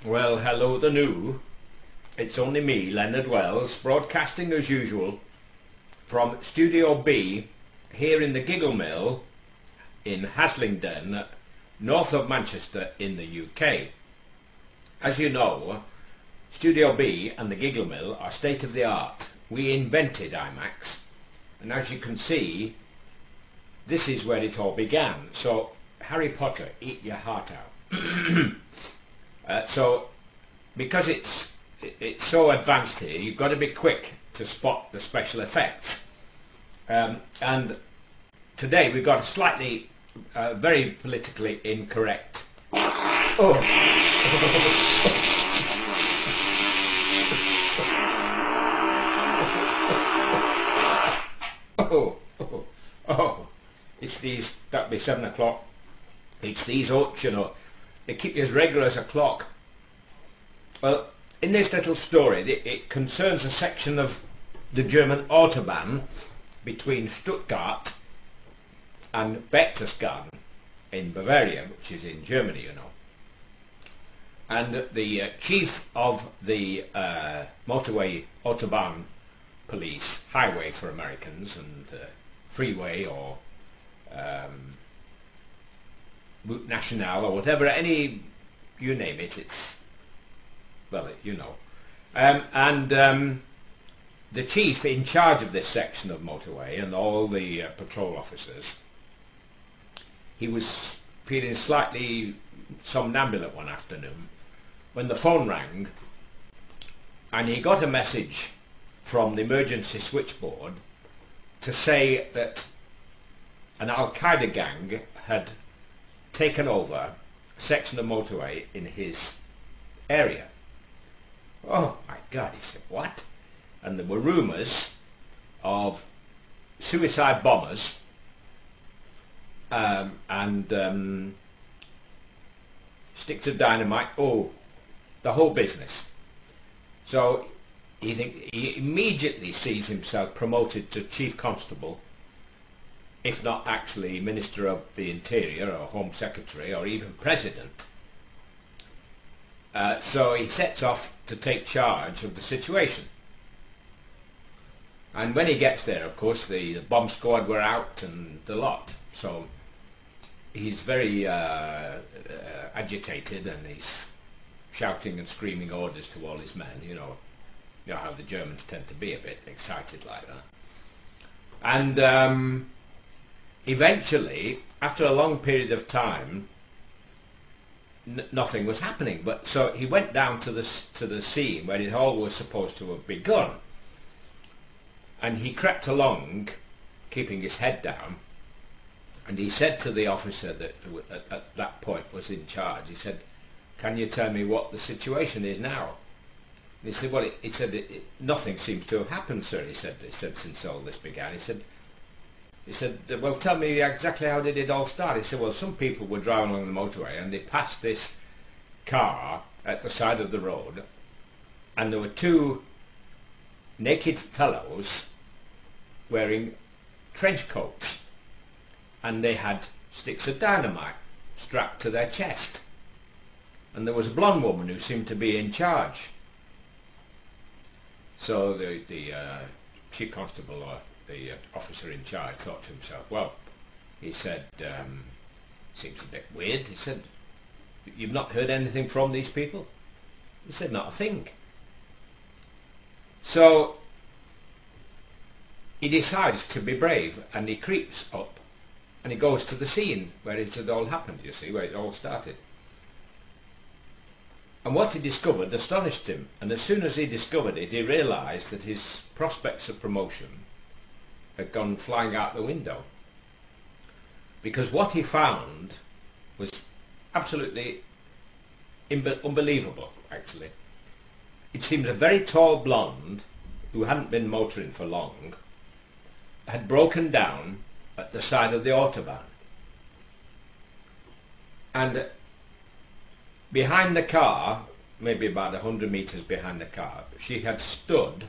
Well, hello the new. It's only me, Leonard Wells, broadcasting as usual from Studio B here in the Gigglemill in Haslingden, north of Manchester in the UK. As you know, Studio B and the Gigglemill are state of the art. We invented IMAX, and as you can see, this is where it all began. So, Harry Potter, eat your heart out. So, because it's so advanced here, you've got to be quick to spot the special effects. And today we've got a slightly, very politically incorrect. Oh. Oh, it's these, that'd be 7 o'clock. It's these oats, you know. They keep you as regular as a clock. Well, in this little story, it concerns a section of the German Autobahn between Stuttgart and Berchtesgaden in Bavaria, which is in Germany, you know. And the chief of the motorway Autobahn police, highway for Americans, and freeway or Route Nationale or whatever, any, you name it, it's, well, you know. The chief in charge of this section of motorway and all the patrol officers, he was feeling slightly somnambulent one afternoon when the phone rang, and he got a message from the emergency switchboard to say that an Al-Qaeda gang had taken over a section of motorway in his area. Oh my God, he said, what? And there were rumours of suicide bombers and sticks of dynamite, the whole business. So he immediately sees himself promoted to Chief Constable, if not actually Minister of the Interior or Home Secretary or even President. So he sets off to take charge of the situation. And when he gets there, of course, the bomb squad were out and the lot. So he's very agitated, and he's shouting and screaming orders to all his men, you know how the Germans tend to be a bit excited like that. And eventually, after a long period of time, nothing was happening. But so he went down to the scene where it all was supposed to have begun, and he crept along, keeping his head down, and he said to the officer that at that point was in charge, he said, "Can you tell me what the situation is now?" And he said, "Well," he said, "nothing seems to have happened, sir." He said, "since all this began." He said, "Well, tell me exactly how did it all start?" He said, "Well, some people were driving along the motorway and they passed this car at the side of the road, and there were two naked fellows wearing trench coats, and they had sticks of dynamite strapped to their chest, and there was a blonde woman who seemed to be in charge." So the chief constable or the officer in charge thought to himself, well, he said, seems a bit weird. He said, "You've not heard anything from these people?" He said, "Not a thing." So he decides to be brave, and he creeps up and he goes to the scene where it had all happened, you see, where it all started. And what he discovered astonished him, and as soon as he discovered it, he realised that his prospects of promotion had gone flying out the window, because what he found was absolutely unbelievable, actually. It seems a very tall blonde who hadn't been motoring for long had broken down at the side of the Autobahn, and behind the car, maybe about 100 metres behind the car, she had stood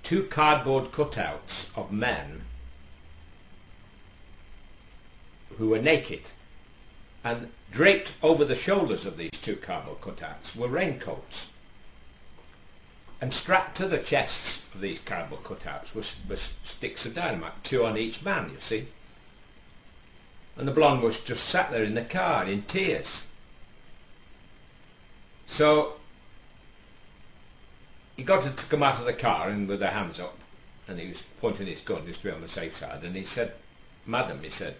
two cardboard cutouts of men who were naked, and draped over the shoulders of these two cardboard cutouts were raincoats. And strapped to the chests of these cardboard cutouts were sticks of dynamite, 2 on each man, you see. And the blonde was just sat there in the car in tears. So he got her to come out of the car and with her hands up, and he was pointing his gun just to be on the safe side, and he said, "Madam," he said,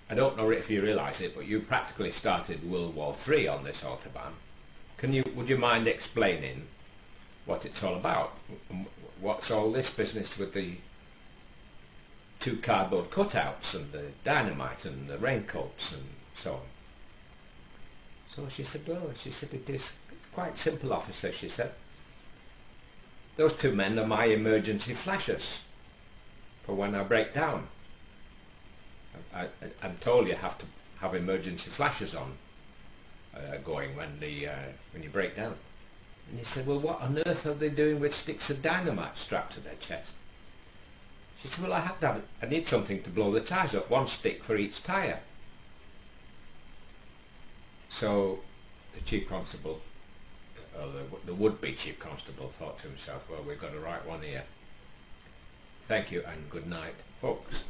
"I don't know if you realise it, but you practically started World War III on this Autobahn. Would you mind explaining what it's all about? What's all this business with the 2 cardboard cutouts and the dynamite and the raincoats and so on?" So she said, "Well," she said, "it's quite simple, officer," she said. "Those 2 men are my emergency flashers for when I break down. I'm told you have to have emergency flashers on going when you break down." And he said, "Well, what on earth are they doing with sticks of dynamite strapped to their chest?" She said, "Well, I need something to blow the tyres up, 1 stick for each tyre." So the chief constable, or the would-be chief constable, thought to himself, "Well, we've got a right one here. Thank you and good night, folks."